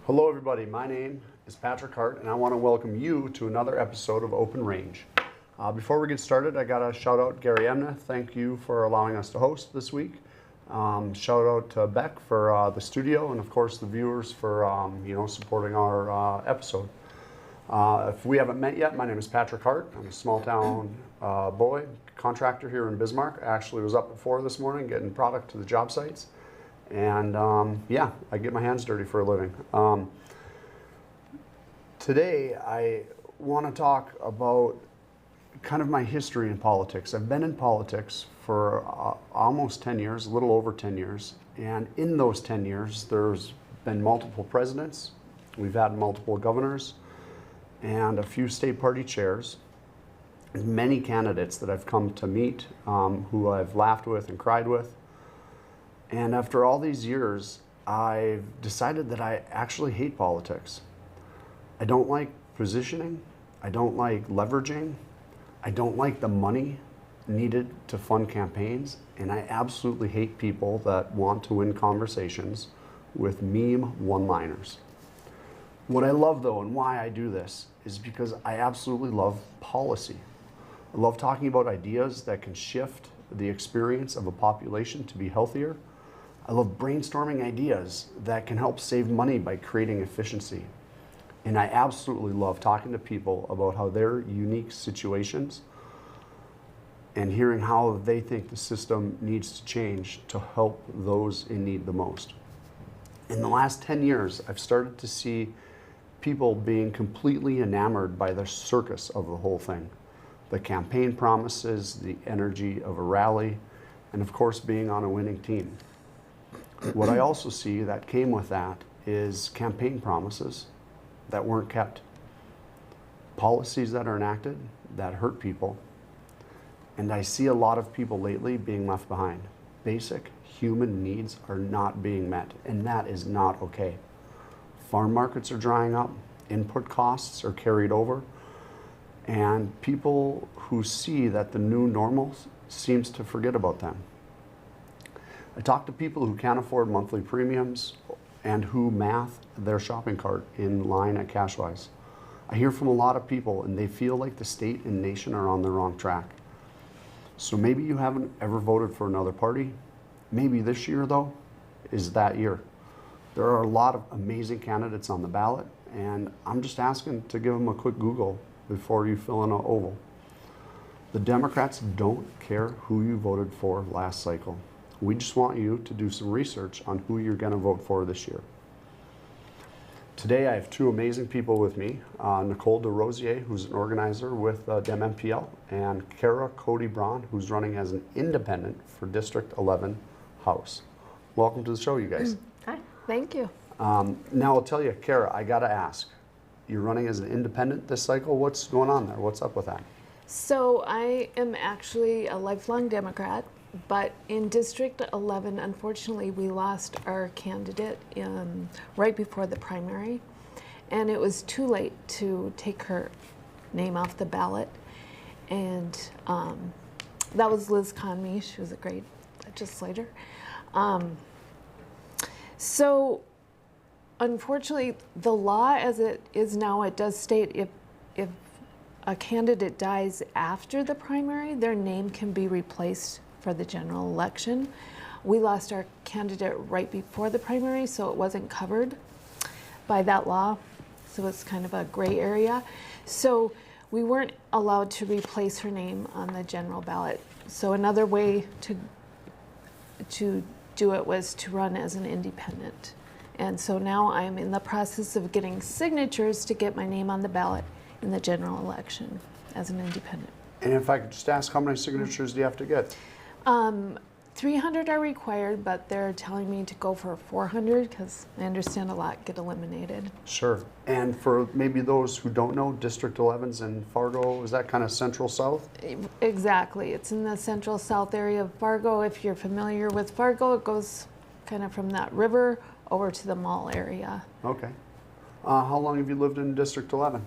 Hello everybody, my name is Patrick Hart and I want to welcome you to another episode of Open Range. Before we get started, I got to shout out Gary Emna. Thank you for allowing us to host this week. Shout out to Beck for the studio and of course the viewers for supporting our episode. If we haven't met yet, my name is Patrick Hart. I'm a small town boy, contractor here in Bismarck. I actually was up at 4 this morning getting product to the job sites. And I get my hands dirty for a living. Today I want to talk about kind of my history in politics. I've been in politics for almost 10 years, a little over 10 years. And in those 10 years, there's been multiple presidents. We've had multiple governors and a few state party chairs. Many candidates that I've come to meet, who I've laughed with and cried with. And after all these years, I've decided that I actually hate politics. I don't like positioning. I don't like leveraging. I don't like the money needed to fund campaigns. And I absolutely hate people that want to win conversations with meme one-liners. What I love though, and why I do this, is because I absolutely love policy. I love talking about ideas that can shift the experience of a population to be healthier. I love brainstorming ideas that can help save money by creating efficiency. And I absolutely love talking to people about how their unique situations and hearing how they think the system needs to change to help those in need the most. In the last 10 years, I've started to see people being completely enamored by the circus of the whole thing. The campaign promises, the energy of a rally, and of course being on a winning team. What I also see that came with that is campaign promises that weren't kept, policies that are enacted that hurt people, and I see a lot of people lately being left behind. Basic human needs are not being met, and that is not okay. Farm markets are drying up, input costs are carried over, and people who see that the new normal seems to forget about them. I talk to people who can't afford monthly premiums and who math their shopping cart in line at Cashwise. I hear from a lot of people and they feel like the state and nation are on the wrong track. So maybe you haven't ever voted for another party. Maybe this year though is that year. There are a lot of amazing candidates on the ballot and I'm just asking to give them a quick Google before you fill in an oval. The Democrats don't care who you voted for last cycle. We just want you to do some research on who you're going to vote for this year. Today I have two amazing people with me, Nicole DeRosier, who's an organizer with DemMPL, and Kara Cody Braun, who's running as an independent for District 11 House. Welcome to the show, you guys. Hi, thank you. Now I'll tell you, Kara, I got to ask, you're running as an independent this cycle. What's going on there? What's up with that? So I am actually a lifelong Democrat. But in District 11, unfortunately, we lost our candidate right before the primary. And it was too late to take her name off the ballot. And that was Liz Conmee. She was a great legislator. So unfortunately, the law as it is now, it does state if a candidate dies after the primary, their name can be replaced for the general election. We lost our candidate right before the primary, so it wasn't covered by that law. So it's kind of a gray area. So we weren't allowed to replace her name on the general ballot. So another way to do it was to run as an independent. And so now I'm in the process of getting signatures to get my name on the ballot in the general election as an independent. And if I could just ask, how many signatures do you have to get? 300 are required, but they're telling me to go for 400 because I understand a lot get eliminated. Sure. And for maybe those who don't know, District 11's in Fargo, is that kind of central south? Exactly. It's in the central south area of Fargo. If you're familiar with Fargo, it goes kind of from that river over to the mall area. Okay. How long have you lived in District 11?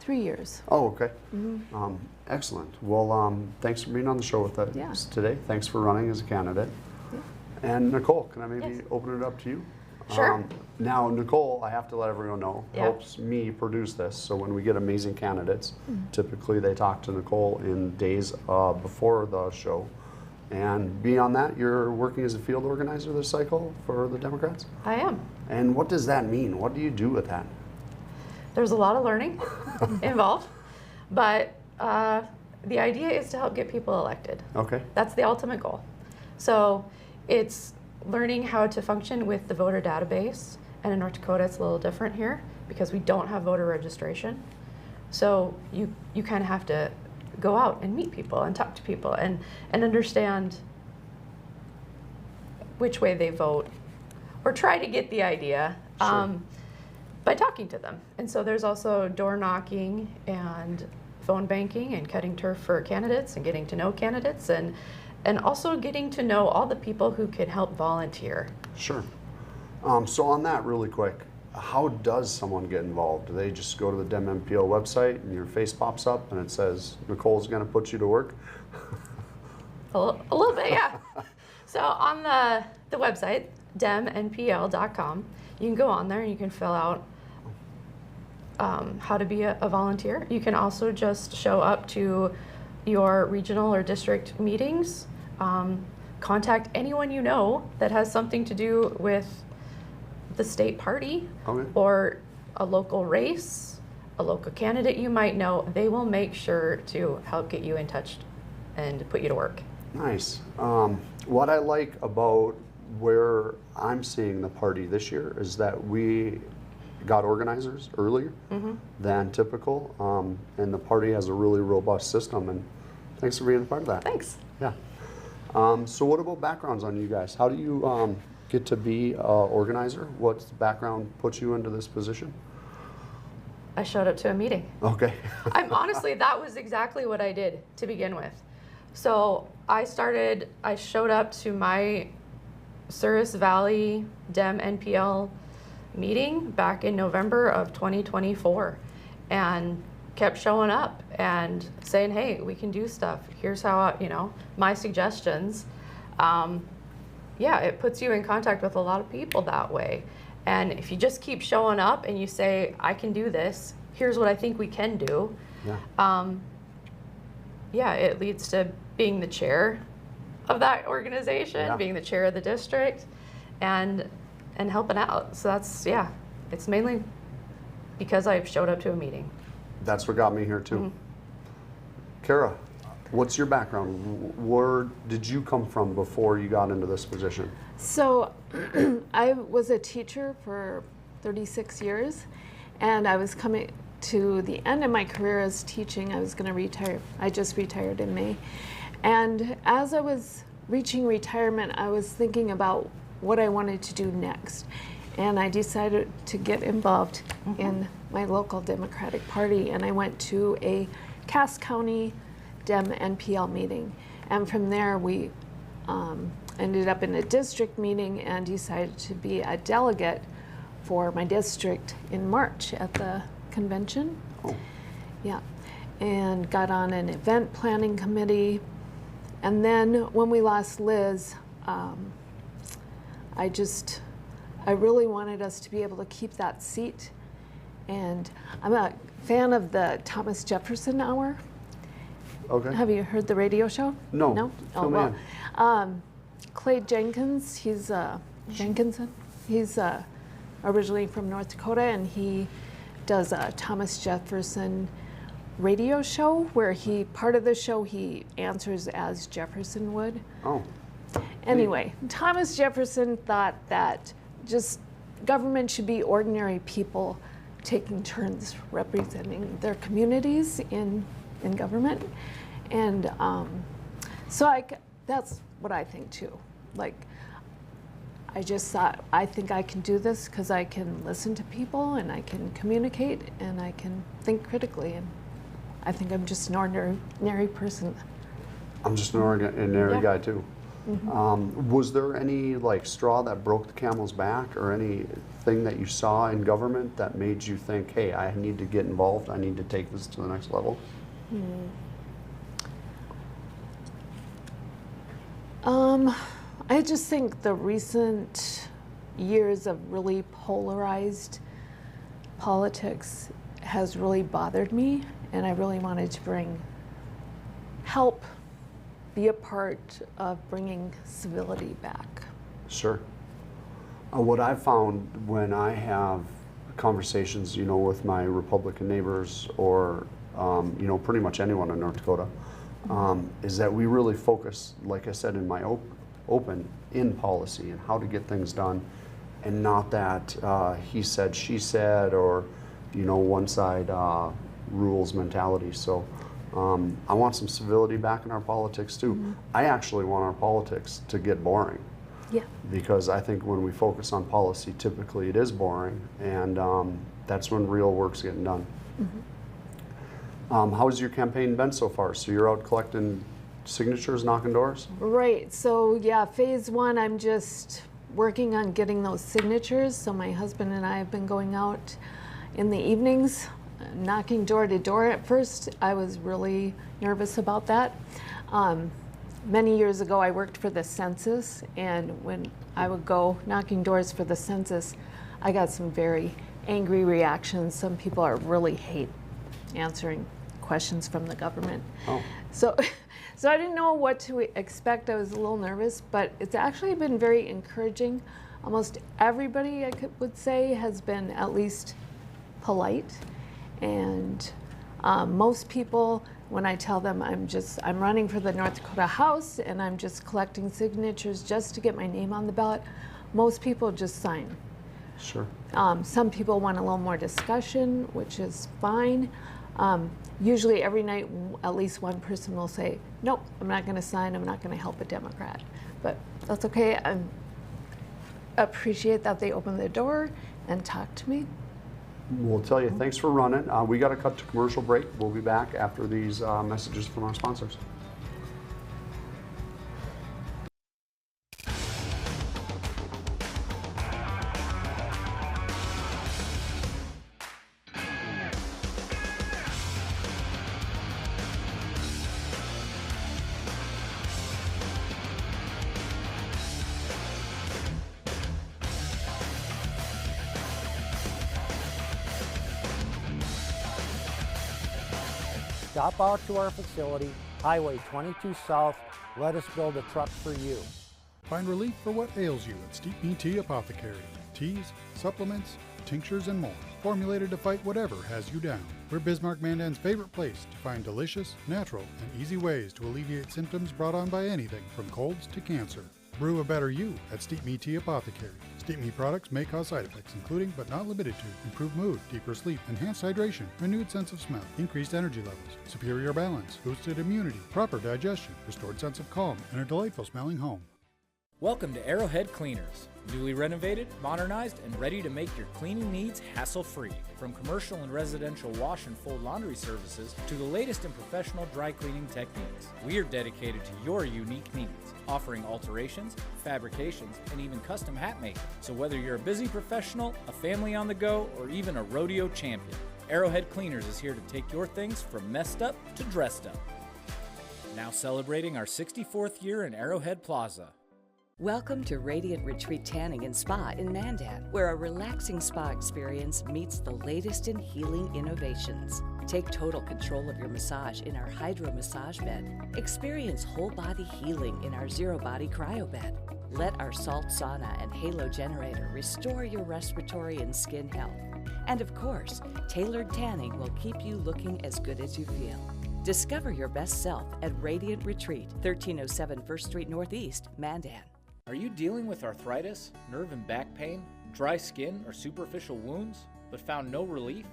3 years. Oh, okay. Mm-hmm. Excellent. Well, thanks for being on the show with us today. Thanks for running as a candidate. Yeah. And Nicole, can I maybe open it up to you? Sure. Now, Nicole, I have to let everyone know, Yeah. helps me produce this. So when we get amazing candidates, typically they talk to Nicole in days before the show. And beyond that, you're working as a field organizer this cycle for the Democrats? I am. And what does that mean? What do you do with that? There's a lot of learning involved, but the idea is to help get people elected. Okay. That's the ultimate goal. So it's learning how to function with the voter database. And in North Dakota, it's a little different here because we don't have voter registration. So you kind of have to go out and meet people and talk to people and understand which way they vote or try to get the idea by talking to them. And so there's also door knocking and phone banking and cutting turf for candidates and getting to know candidates and also getting to know all the people who can help volunteer. Sure. So on that really quick, how does someone get involved? Do they just go to the DemNPL website and your face pops up and it says, Nicole's gonna put you to work? A little bit, yeah. So on the website, demnpl.com, you can go on there and you can fill out how to be a volunteer. You can also just show up to your regional or district meetings. Contact anyone you know that has something to do with the state party Okay. or a local race, a local candidate you might know. They will make sure to help get you in touch and put you to work. Nice. What I like about where I'm seeing the party this year is that we got organizers earlier than typical, and the party has a really robust system, and thanks for being a part of that. Thanks. Yeah. So what about backgrounds on you guys? How do you get to be an organizer? What background puts you into this position? I showed up to a meeting. Okay. I'm honestly, that was exactly what I did to begin with. So I showed up to my Souris Valley Dem NPL meeting back in November of 2024 and kept showing up and saying, hey, we can do stuff. Here's how, my suggestions. Yeah, it puts you in contact with a lot of people that way. And if you just keep showing up and you say, I can do this, here's what I think we can do. Yeah. It leads to being the chair of that organization, being the chair of the district, and helping out. So it's mainly because I showed up to a meeting. That's what got me here too. Kara, what's your background? Where did you come from before you got into this position? So I was a teacher for 36 years, and I was coming to the end of my career as teaching. I was going to retire. I just retired in May. And as I was reaching retirement, I was thinking about what I wanted to do next. And I decided to get involved in my local Democratic Party, and I went to a Cass County Dem NPL meeting. And from there, we ended up in a district meeting and decided to be a delegate for my district in March at the convention. Oh. Yeah, and got on an event planning committee. And then when we lost Liz, I really wanted us to be able to keep that seat. And I'm a fan of the Thomas Jefferson Hour. Okay. Have you heard the radio show? No. No? Fill me in. Clay Jenkins, Jenkinson, he's originally from North Dakota, and he does a Thomas Jefferson radio show where part of the show he answers as Jefferson would. Oh. Anyway, Thomas Jefferson thought that just government should be ordinary people taking turns representing their communities in government. And so that's what I think too. Like, I just thought, I think I can do this because I can listen to people and I can communicate and I can think critically. And I think I'm just an ordinary person. I'm just an ordinary guy too. Was there any straw that broke the camel's back, or anything that you saw in government that made you think, hey, I need to get involved, I need to take this to the next level? I just think the recent years of really polarized politics has really bothered me, and I really wanted to help be a part of bringing civility back. Sure. What I've found when I have conversations, with my Republican neighbors or, pretty much anyone in North Dakota, is that we really focus, like I said in my open, in policy and how to get things done, and not that he said, she said, or, one side rules mentality. So I want some civility back in our politics too. Mm-hmm. I actually want our politics to get boring. Yeah. Because I think when we focus on policy, typically it is boring, and that's when real work's getting done. Mm-hmm. How's your campaign been so far? So you're out collecting signatures, knocking doors? Right. So yeah, phase one, I'm just working on getting those signatures. So my husband and I have been going out in the evenings, knocking door to door. At first, I was really nervous about that. Many years ago, I worked for the census, and when I would go knocking doors for the census, I got some very angry reactions. Some people really hate answering questions from the government. Oh. So I didn't know what to expect. I was a little nervous, but it's actually been very encouraging. Almost everybody would say has been at least polite, and most people, when I tell them I'm running for the North Dakota House and I'm just collecting signatures just to get my name on the ballot, most people just sign. Sure. Some people want a little more discussion, which is fine. Usually every night, at least one person will say, nope, I'm not going to sign, I'm not going to help a Democrat. But that's okay. I appreciate that they open the door and talk to me. We'll tell you, thanks for running. We got to cut to commercial break. We'll be back after these messages from our sponsors. Stop out to our facility, Highway 22 South. Let us build a truck for you. Find relief for what ails you at Steep Me Tea Apothecary. Teas, supplements, tinctures, and more. Formulated to fight whatever has you down. We're Bismarck Mandan's favorite place to find delicious, natural, and easy ways to alleviate symptoms brought on by anything from colds to cancer. Brew a better you at Steep Me Tea Apothecary. Steep Me products may cause side effects, including but not limited to improved mood, deeper sleep, enhanced hydration, renewed sense of smell, increased energy levels, superior balance, boosted immunity, proper digestion, restored sense of calm, and a delightful smelling home. Welcome to Arrowhead Cleaners. Newly renovated, modernized, and ready to make your cleaning needs hassle-free. From commercial and residential wash and fold laundry services to the latest in professional dry cleaning techniques, we are dedicated to your unique needs, offering alterations, fabrications, and even custom hat making. So whether you're a busy professional, a family on the go, or even a rodeo champion, Arrowhead Cleaners is here to take your things from messed up to dressed up. Now celebrating our 64th year in Arrowhead Plaza. Welcome to Radiant Retreat Tanning and Spa in Mandan, where a relaxing spa experience meets the latest in healing innovations. Take total control of your massage in our Hydro Massage Bed. Experience whole body healing in our Zero Body Cryo Bed. Let our salt sauna and halo generator restore your respiratory and skin health. And of course, tailored tanning will keep you looking as good as you feel. Discover your best self at Radiant Retreat, 1307 First Street Northeast, Mandan. Are you dealing with arthritis, nerve and back pain, dry skin, or superficial wounds, but found no relief?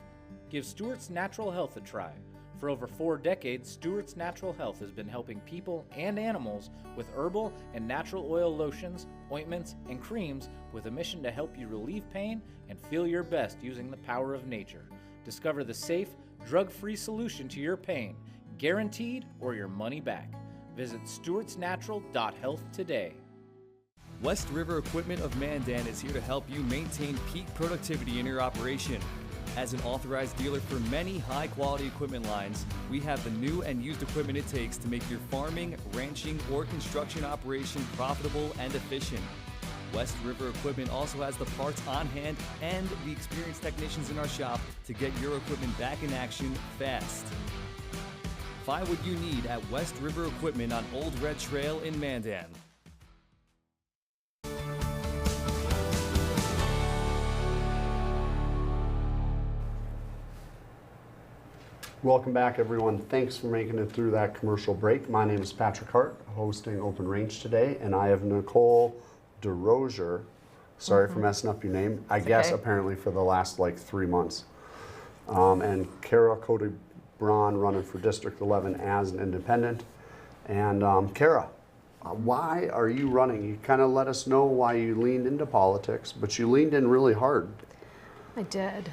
Give Stewart's Natural Health a try. For over 4 decades, Stewart's Natural Health has been helping people and animals with herbal and natural oil lotions, ointments, and creams with a mission to help you relieve pain and feel your best using the power of nature. Discover the safe, drug-free solution to your pain, guaranteed or your money back. Visit stewartsnatural.health today. West River Equipment of Mandan is here to help you maintain peak productivity in your operation. As an authorized dealer for many high-quality equipment lines, we have the new and used equipment it takes to make your farming, ranching, or construction operation profitable and efficient. West River Equipment also has the parts on hand and the experienced technicians in our shop to get your equipment back in action fast. Find what you need at West River Equipment on Old Red Trail in Mandan. Welcome back, everyone. Thanks for making it through that commercial break. My name is Patrick Hart, hosting Open Range today, and I have Nicole DeRozier. Sorry for messing up your name. I guess okay. apparently for the last like 3 months. And Kara Cody Braun running for District 11 as an independent. And Kara, why are you running? You kind of let us know why you leaned into politics, but you leaned in really hard. I did.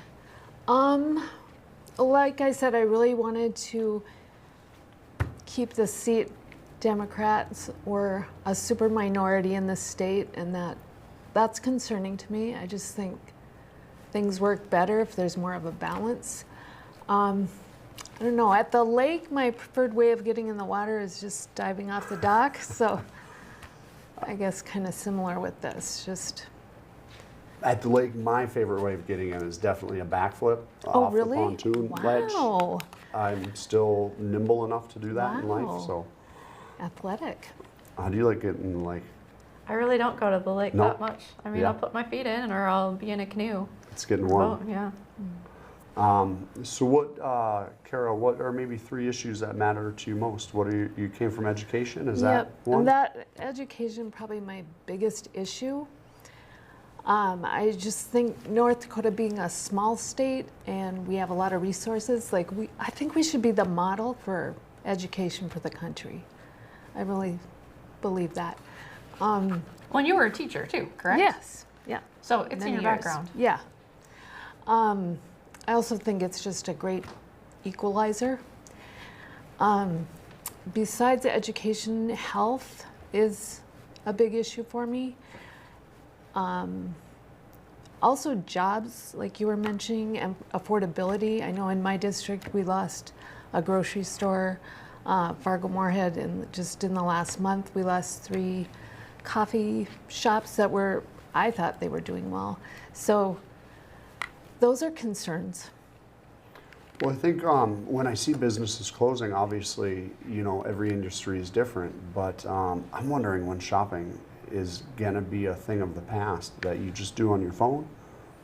Like I said, I really wanted to keep the seat. Democrats were a super minority in the state, and that's concerning to me. I just think things work better if there's more of a balance. I don't know, at the lake, my preferred way of getting in the water is just diving off the dock, so I guess kind of similar with this, just... At the lake, my favorite way of getting in is definitely a backflip off really? the pontoon ledge. Wow. I'm still nimble enough to do that in life, Wow. so. Athletic. How do you like getting in the lake? I really don't go to the lake No. that much. I mean, Yeah. I'll put my feet in or I'll be in a canoe. It's getting Or warm. boat, yeah. So what, Kara, what are maybe 3 issues that matter to you most? What are you came from education, is that one? And that education probably my biggest issue. I just think North Dakota being a small state and we have a lot of resources, like I think we should be the model for education for the country. I really believe that. Well, you were a teacher too, correct? Yes, yeah. So it's in Many your years. background. Yeah. I also think it's just a great equalizer. Besides education, health is a big issue for me. Also jobs, like you were mentioning, and affordability. I know in my district we lost a grocery store, Fargo-Moorhead, and just in the last month we lost 3 coffee shops that I thought they were doing well. So those are concerns. Well, I think when I see businesses closing, obviously, you know, every industry is different, but I'm wondering when shopping is gonna be a thing of the past that you just do on your phone,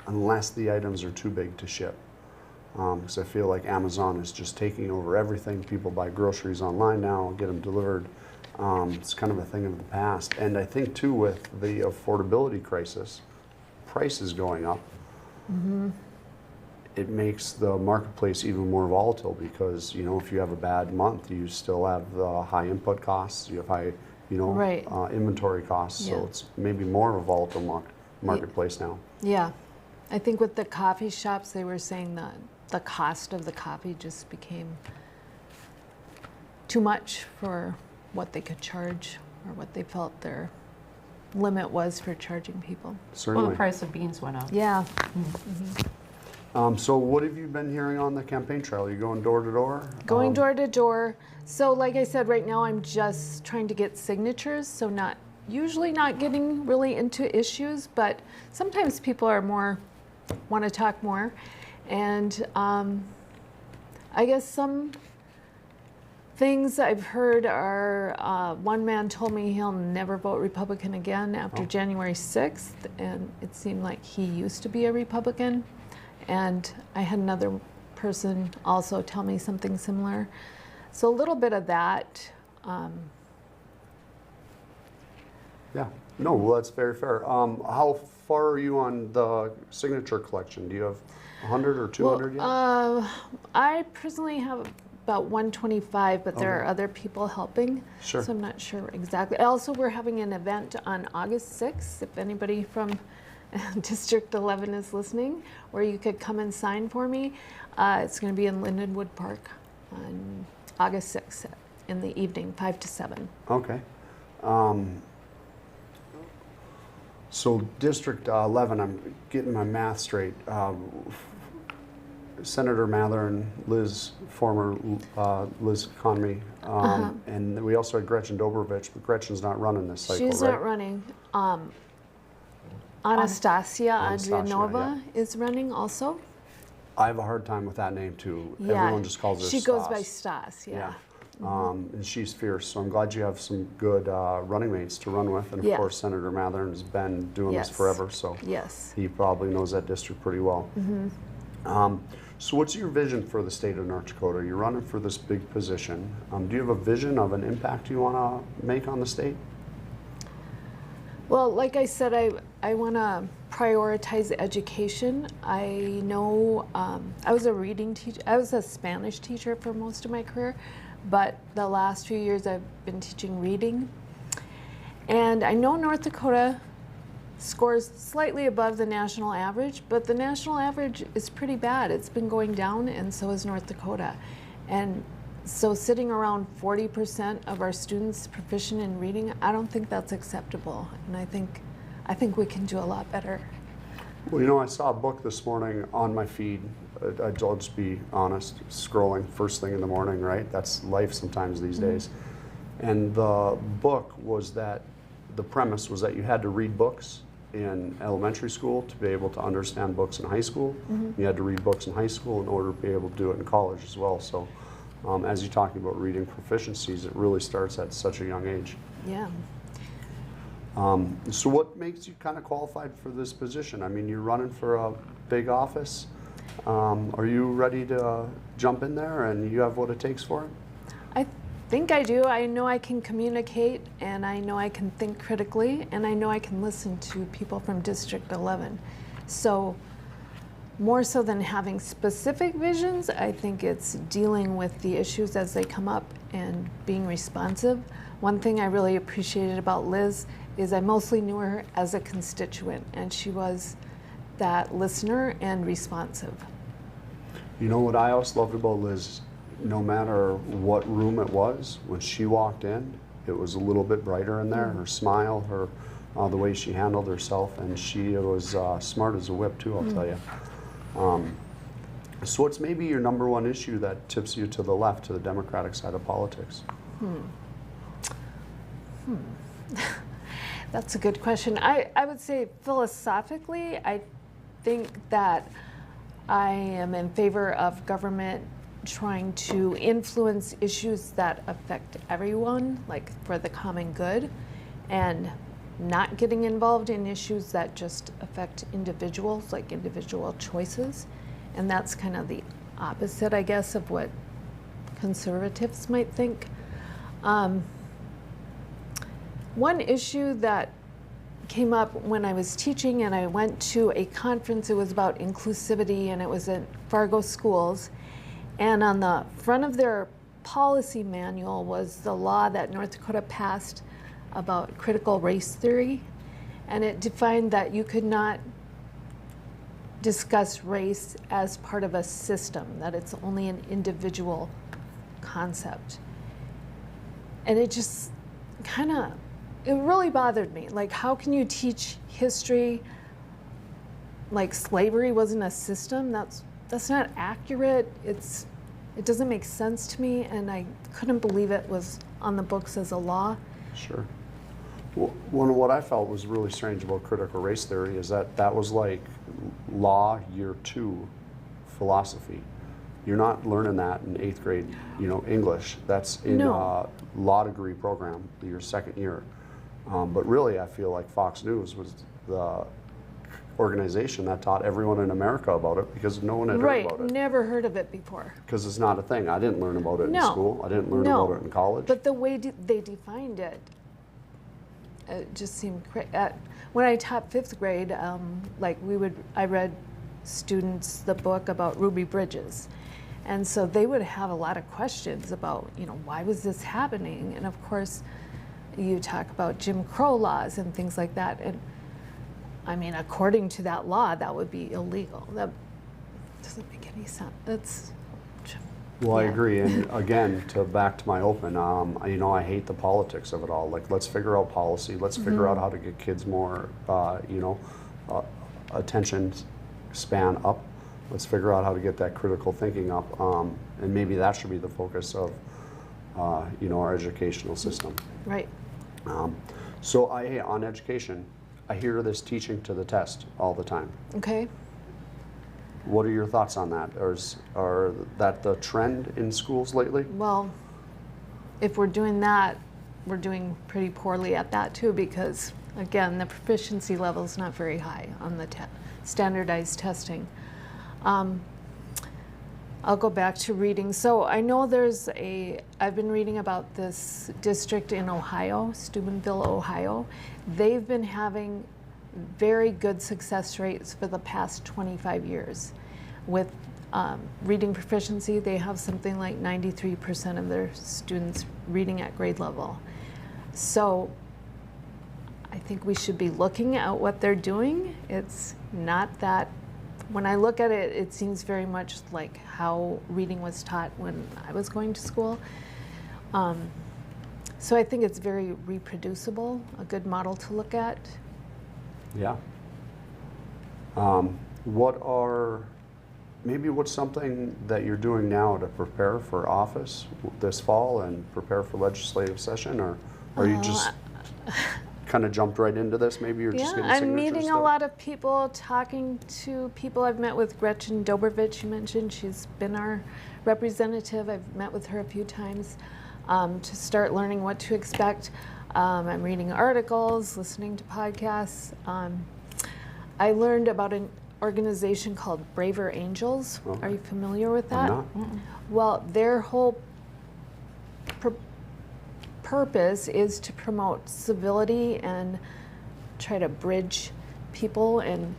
unless the items are too big to ship. Because I feel like Amazon is just taking over everything. People buy groceries online now, get them delivered. It's kind of a thing of the past. And I think too, with the affordability crisis, prices going up, it makes the marketplace even more volatile because, you know, if you have a bad month, you still have the high input costs, you have high, you know, Right. Inventory costs. Yeah. So it's maybe more of a volatile marketplace now. Yeah, I think with the coffee shops, they were saying that the cost of the coffee just became too much for what they could charge or what they felt their limit was for charging people. Certainly. Well, the price of beans went up. Yeah. So what have you been hearing on the campaign trail? Are you going door to door? Going door to door. So like I said, right now I'm just trying to get signatures, so usually not getting really into issues, but sometimes people want to talk more. And I guess some things I've heard are, one man told me he'll never vote Republican again after January 6th, and it seemed like he used to be a Republican. And I had another person also tell me something similar. So a little bit of that. Yeah. No, well, that's very fair. How far are you on the signature collection? Do you have 100 or 200 yet? I personally have about 125, but there are other people helping. Sure. So I'm not sure exactly. Also, we're having an event on August 6th, if anybody from District 11 is listening, where you could come and sign for me. It's going to be in Lindenwood Park on August 6th in the evening, 5 to 7. Okay. So District 11, I'm getting my math straight. Senator Mather and Liz, former Liz Economy, and we also had Gretchen Dobrovich, but Gretchen's not running this cycle, She's right? not running. Anastasia Anastasia, Andrianova is running also. I have a hard time with that name too. Yeah. Everyone just calls her She Stas. goes by Stas, yeah. And she's fierce, so I'm glad you have some good running mates to run with. And of Yeah. course, Senator Mathern has been doing this Yes. forever, so Yes. he probably knows that district pretty well. So what's your vision for the state of North Dakota? You're running for this big position. Do you have a vision of an impact you want to make on the state? Well, like I said, I want to prioritize education. I know I was a reading teacher. I was a Spanish teacher for most of my career, but the last few years I've been teaching reading. And I know North Dakota scores slightly above the national average, but the national average is pretty bad. It's been going down, and so is North Dakota. And so sitting around 40% of our students proficient in reading, I don't think that's acceptable. And I think we can do a lot better. Well, you know, I saw a book this morning on my feed. I'll just be honest, scrolling first thing in the morning, right? That's life sometimes these days. And the book was that the premise was that you had to read books in elementary school to be able to understand books in high school. You had to read books in high school in order to be able to do it in college as well. So as you're talking about reading proficiencies, it really starts at such a young age. Yeah. So what makes you kind of qualified for this position? I mean, you're running for a big office. Are you ready to jump in there and you have what it takes for it? I think I do. I know I can communicate, and I know I can think critically, and I know I can listen to people from District 11. So more so than having specific visions, I think it's dealing with the issues as they come up and being responsive. One thing I really appreciated about Liz is I mostly knew her as a constituent, and she was that listener and responsive. You know what I always loved about Liz? No matter what room it was, when she walked in, it was a little bit brighter in there. Her smile, her the way she handled herself, and she was smart as a whip too, I'll tell you. So what's maybe your number one issue that tips you to the left, to the Democratic side of politics? That's a good question. I would say philosophically, I think that I am in favor of government trying to influence issues that affect everyone, like for the common good, and not getting involved in issues that just affect individuals, like individual choices. And that's kind of the opposite, I guess, of what conservatives might think. One issue that came up when I was teaching, and I went to a conference, it was about inclusivity, and it was at Fargo Schools. And on the front of their policy manual was the law that North Dakota passed about critical race theory. And it defined that you could not discuss race as part of a system, that it's only an individual concept. And it just kind of, it really bothered me. Like, how can you teach history like slavery wasn't a system? That's not accurate. It doesn't make sense to me, and I couldn't believe it was on the books as a law. Sure. Well, what I felt was really strange about critical race theory is that was like law year 2 philosophy. You're not learning that in 8th grade, English. That's in a law degree program, your 2nd year. But really, I feel like Fox News was the organization that taught everyone in America about it because no one had heard about it. Right, never heard of it before. Because it's not a thing. I didn't learn about it in school. I didn't learn about it in college. But the way they defined it, it just seemed crazy. When I taught 5th grade, I read students the book about Ruby Bridges. And so they would have a lot of questions about, why was this happening? And of course, you talk about Jim Crow laws and things like that. And I mean, according to that law, that would be illegal. That doesn't make any sense. Well, I agree. And again, back to my open, I hate the politics of it all. Like, let's figure out policy. Let's figure out how to get kids more, attention span up. Let's figure out how to get that critical thinking up. And maybe that should be the focus of, our educational system. Right. So on education, I hear this teaching to the test all the time. Okay. What are your thoughts on that? Are that the trend in schools lately? Well, if we're doing that, we're doing pretty poorly at that too, because again, the proficiency level is not very high on the standardized testing. I'll go back to reading. So I know I've been reading about this district in Ohio, Steubenville, Ohio. They've been having very good success rates for the past 25 years. With reading proficiency, they have something like 93% of their students reading at grade level. So I think we should be looking at what they're doing. It's not that, when I look at it, it seems very much like how reading was taught when I was going to school. So I think it's very reproducible, a good model to look at. Yeah. What's something that you're doing now to prepare for office this fall and prepare for legislative session, or you just kind of jumped right into this? Maybe you're just getting signatures. I'm meeting still? a lot of people, talking to people. I've met with Gretchen Dobrovich, you mentioned. She's been our representative. I've met with her a few times to start learning what to expect. I'm reading articles, listening to podcasts. I learned about an organization called Braver Angels. Okay. Are you familiar with that? I'm not. Well, their whole purpose is to promote civility and try to bridge people and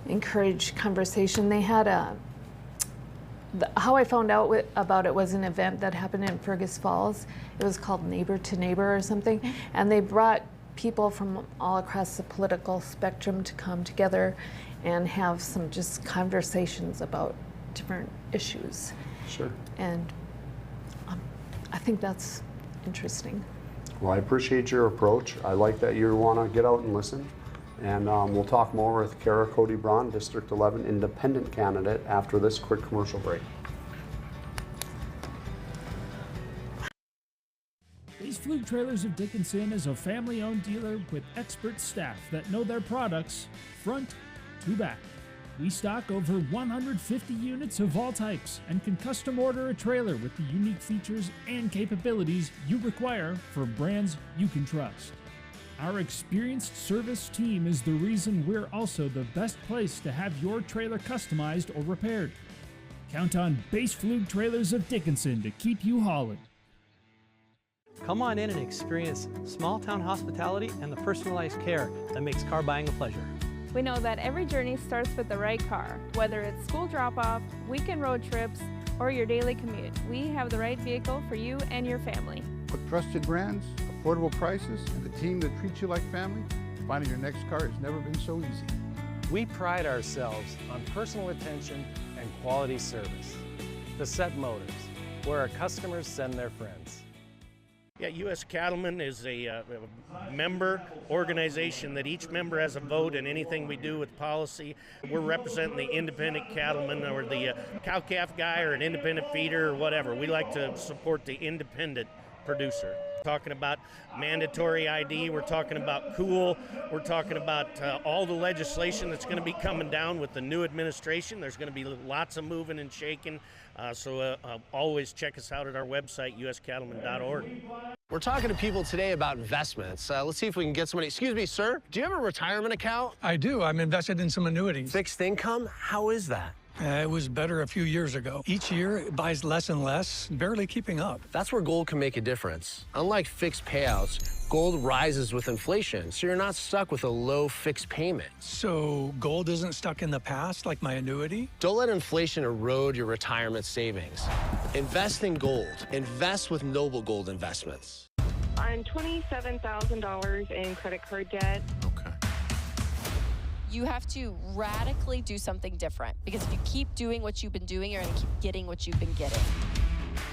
encourage conversation. They had how I found out about it was an event that happened in Fergus Falls. It was called Neighbor to Neighbor or something, and they brought people from all across the political spectrum to come together and have some just conversations about different issues. Sure. And I think that's interesting. Well, I appreciate your approach. I like that you want to get out and listen. And we'll talk more with Kara Cody Braun, District 11 Independent candidate, after this quick commercial break. Base Flug Trailers of Dickinson is a family-owned dealer with expert staff that know their products front to back. We stock over 150 units of all types and can custom order a trailer with the unique features and capabilities you require for brands you can trust. Our experienced service team is the reason we're also the best place to have your trailer customized or repaired. Count on Base Flug Trailers of Dickinson to keep you hauling. Come on in and experience small-town hospitality and the personalized care that makes car buying a pleasure. We know that every journey starts with the right car. Whether it's school drop-off, weekend road trips, or your daily commute, we have the right vehicle for you and your family. With trusted brands, affordable prices, and the team that treats you like family, finding your next car has never been so easy. We pride ourselves on personal attention and quality service. Bassett Motors, where our customers send their friends. Yeah, U.S. Cattlemen is a member organization that each member has a vote in anything we do with policy. We're representing the independent cattleman or the cow-calf guy or an independent feeder or whatever. We like to support the independent producer. We're talking about mandatory ID, we're talking about COOL, we're talking about all the legislation that's going to be coming down with the new administration. There's going to be lots of moving and shaking, so always check us out at our website, uscattleman.org. We're talking to people today about investments. Let's see if we can get somebody. Excuse me, sir, do you have a retirement account? I do. I'm invested in some annuities. Fixed income? How is that? It was better a few years ago. Each year, it buys less and less, barely keeping up. That's where gold can make a difference. Unlike fixed payouts, gold rises with inflation, so you're not stuck with a low fixed payment. So gold isn't stuck in the past like my annuity? Don't let inflation erode your retirement savings. Invest in gold. Invest with Noble Gold Investments. I'm $27,000 in credit card debt. Okay. You have to radically do something different, because if you keep doing what you've been doing, you're going to keep getting what you've been getting.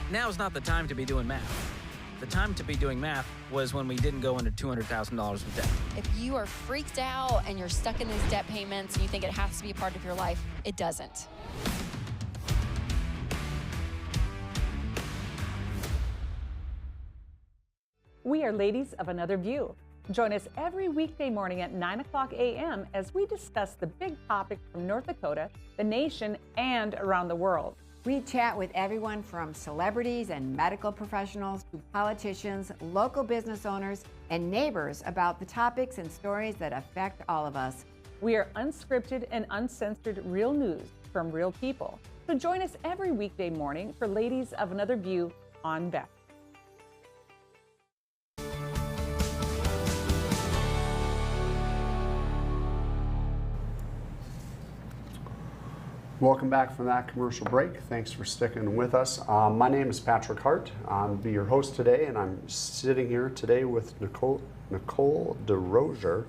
Now's not the time to be doing math. The time to be doing math was when we didn't go into $200,000 of debt. If you are freaked out and you're stuck in these debt payments and you think it has to be a part of your life, it doesn't. We are ladies of Another View. Join us every weekday morning at 9 o'clock a.m. as we discuss the big topics from North Dakota, the nation, and around the world. We chat with everyone from celebrities and medical professionals to politicians, local business owners, and neighbors about the topics and stories that affect all of us. We are unscripted and uncensored real news from real people. So join us every weekday morning for Ladies of Another View on Beck. Welcome back from that commercial break. Thanks for sticking with us. My name is Patrick Hart. I'll be your host today, and I'm sitting here today with Nicole DeRozier.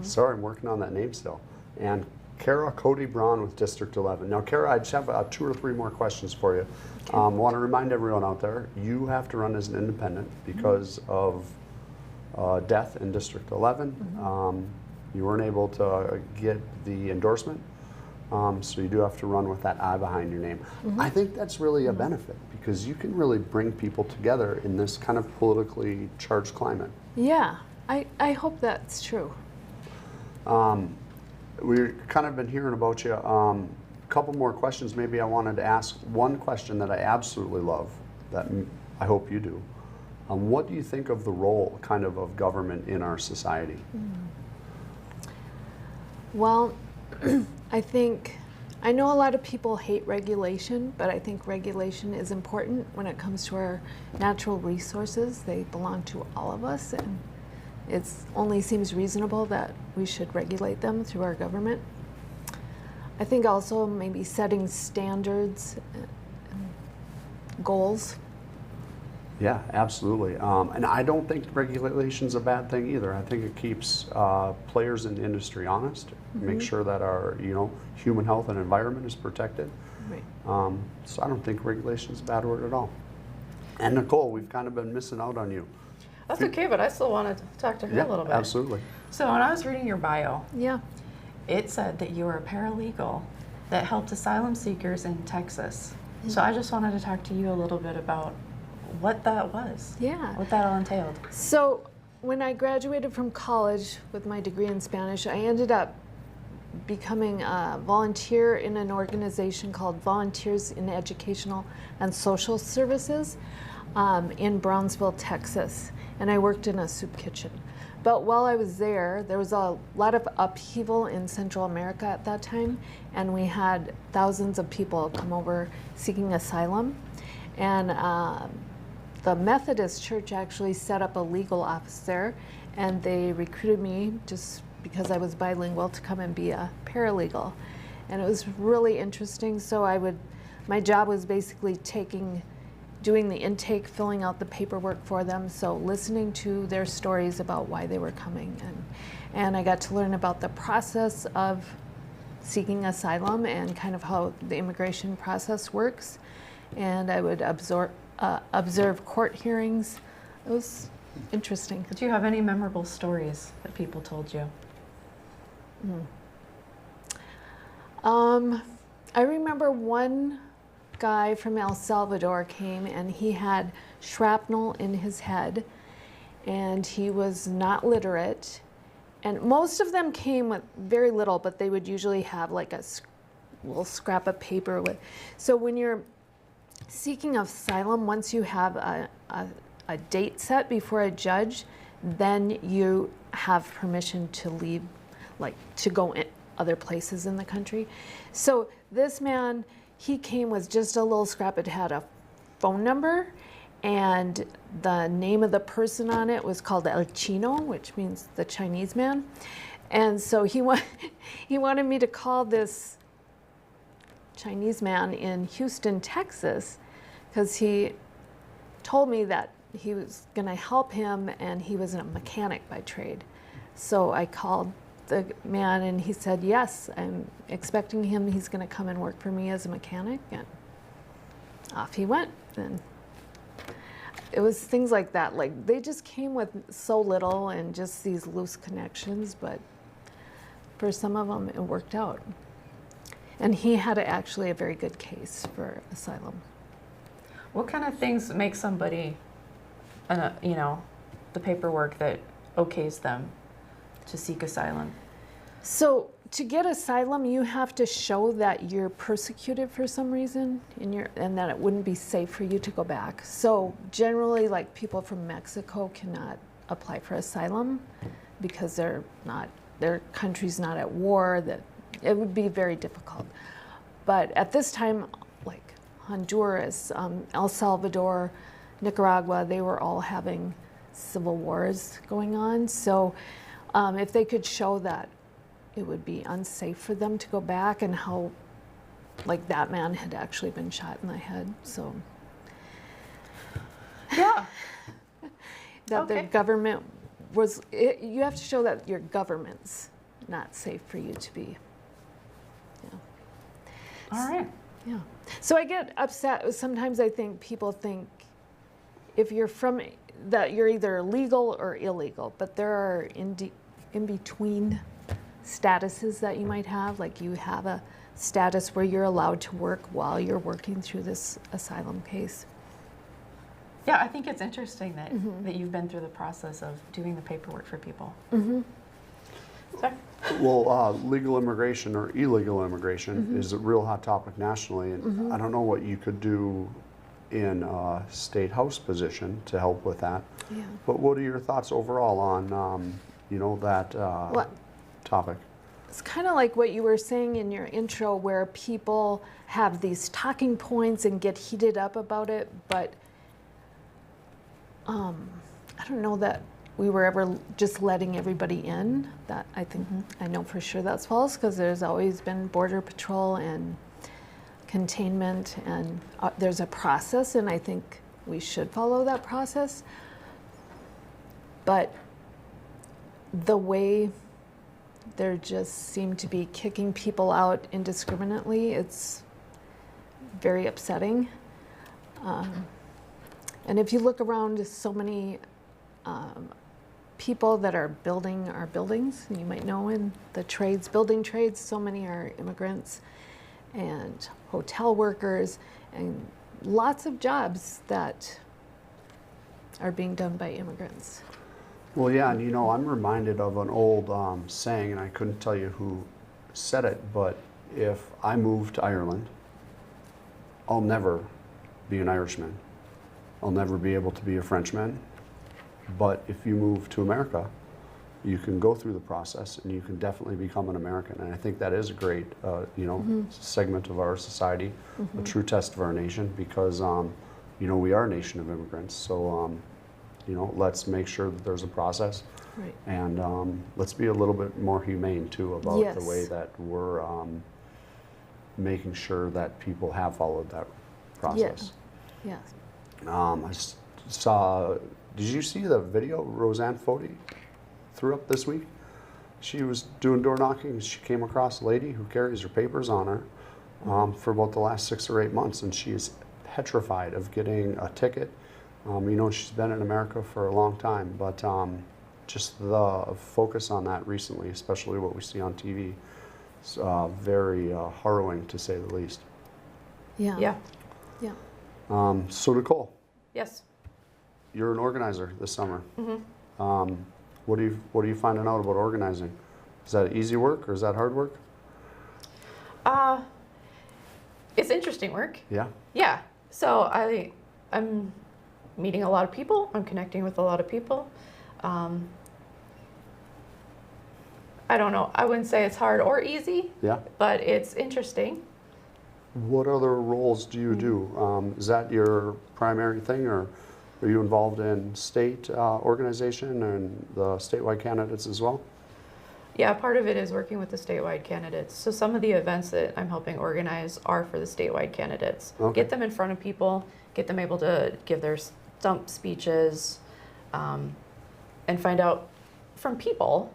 Sorry, I'm working on that name still. And Kara Cody Braun with District 11. Now, Kara, I just have 2 or 3 more questions for you. I want to remind everyone out there, you have to run as an independent because of death in District 11. You weren't able to get the endorsement. So you do have to run with that I behind your name. I think that's really a benefit because you can really bring people together in this kind of politically charged climate. Yeah, I hope that's true. We've kind of been hearing about you. A couple more questions. Maybe I wanted to ask one question that I absolutely love that I hope you do. What do you think of the role kind of government in our society? Well, I know a lot of people hate regulation, but I think regulation is important when it comes to our natural resources. They belong to all of us, and it only seems reasonable that we should regulate them through our government. I think also maybe setting standards, goals. Yeah, absolutely. And I don't think regulation's a bad thing either. I think it keeps players in the industry honest, make sure that our human health and environment is protected. Right. So I don't think regulation's a bad word at all. And Nicole, we've kind of been missing out on you. That's okay, but I still wanted to talk to her a little bit. Absolutely. So when I was reading your bio, yeah, it said that you were a paralegal that helped asylum seekers in Texas. So I just wanted to talk to you a little bit about what that was. Yeah. What that all entailed. So when I graduated from college with my degree in Spanish, I ended up becoming a volunteer in an organization called Volunteers in Educational and Social Services in Brownsville, Texas. And I worked in a soup kitchen. But while I was there was a lot of upheaval in Central America at that time, and we had thousands of people come over seeking asylum. And the Methodist Church actually set up a legal office there, and they recruited me just because I was bilingual to come and be a paralegal. And it was really interesting. So my job was basically doing the intake, filling out the paperwork for them, so listening to their stories about why they were coming. And I got to learn about the process of seeking asylum and kind of how the immigration process works. And I would observe court hearings. It was interesting. Did you have any memorable stories that people told you? I remember one guy from El Salvador came, and he had shrapnel in his head, and he was not literate. And most of them came with very little, but they would usually have like a little scrap of paper with. So when you're seeking asylum, once you have a date set before a judge, then you have permission to leave, like to go in other places in the country. So this man, he came with just a little scrap. It had a phone number, and the name of the person on it was called El Chino, which means the Chinese man. And so he wanted me to call this Chinese man in Houston, Texas, because he told me that he was going to help him, and he was a mechanic by trade. So I called the man, and he said, yes, I'm expecting him. He's going to come and work for me as a mechanic. And off he went. And it was things like that. Like, they just came with so little and just these loose connections, but for some of them, it worked out. And he had actually a very good case for asylum. What kind of things make somebody, the paperwork that okays them to seek asylum? So to get asylum, you have to show that you're persecuted for some reason and that it wouldn't be safe for you to go back. So generally, like, people from Mexico cannot apply for asylum because their country's not at war. That it would be very difficult. But at this time, like Honduras, El Salvador, Nicaragua, they were all having civil wars going on. So if they could show that it would be unsafe for them to go back, and how, like, that man had actually been shot in the head. So yeah, that the government was, you have to show that your government's not safe for you to be. All right. Yeah. So I get upset. Sometimes I think people think if you're from, that you're either legal or illegal, but there are in between statuses that you might have. Like, you have a status where you're allowed to work while you're working through this asylum case. Yeah, I think it's interesting that, that you've been through the process of doing the paperwork for people. Sorry. Well, legal immigration or illegal immigration is a real hot topic nationally, and I don't know what you could do in a state house position to help with that. Yeah. But what are your thoughts overall on, you know, that topic? It's kind of like what you were saying in your intro, where people have these talking points and get heated up about it, but I don't know that we were ever just letting everybody in. That I think, I know for sure that's false, because there's always been Border Patrol and containment, and there's a process, and I think we should follow that process. But the way there just seem to be kicking people out indiscriminately, it's very upsetting. And if you look around, so many people that are building our buildings, you might know in the trades, building trades, so many are immigrants, and hotel workers, and lots of jobs that are being done by immigrants. Well, yeah, and you know, I'm reminded of an old saying, and I couldn't tell you who said it, but if I move to Ireland, I'll never be an Irishman. I'll never be able to be a Frenchman. But if you move to America, you can go through the process and you can definitely become an American. And I think that is a great, you know, segment of our society, a true test of our nation, because, you know, we are a nation of immigrants. So, you know, let's make sure that there's a process. Right. And let's be a little bit more humane, too, about the way that we're making sure that people have followed that process. Yeah. I saw, did you see the video Roseanne Foti threw up this week? She was doing door knocking. She came across a lady who carries her papers on her for about the last 6 or 8 months, and she is petrified of getting a ticket. You know, she's been in America for a long time, but just the focus on that recently, especially what we see on TV, is very harrowing, to say the least. Yeah. Yeah. Yeah. So Nicole. Yes. You're an organizer this summer. What are you finding out about organizing? Is that easy work or is that hard work? It's interesting work. Yeah. Yeah. So I'm meeting a lot of people. I'm connecting with a lot of people. I don't know. I wouldn't say it's hard or easy. Yeah. But it's interesting. What other roles do you do? Is that your primary thing, or are you involved in state organization and the statewide candidates as well? Yeah, part of it is working with the statewide candidates. So some of the events that I'm helping organize are for the statewide candidates. Okay. Get them in front of people, get them able to give their stump speeches, and find out from people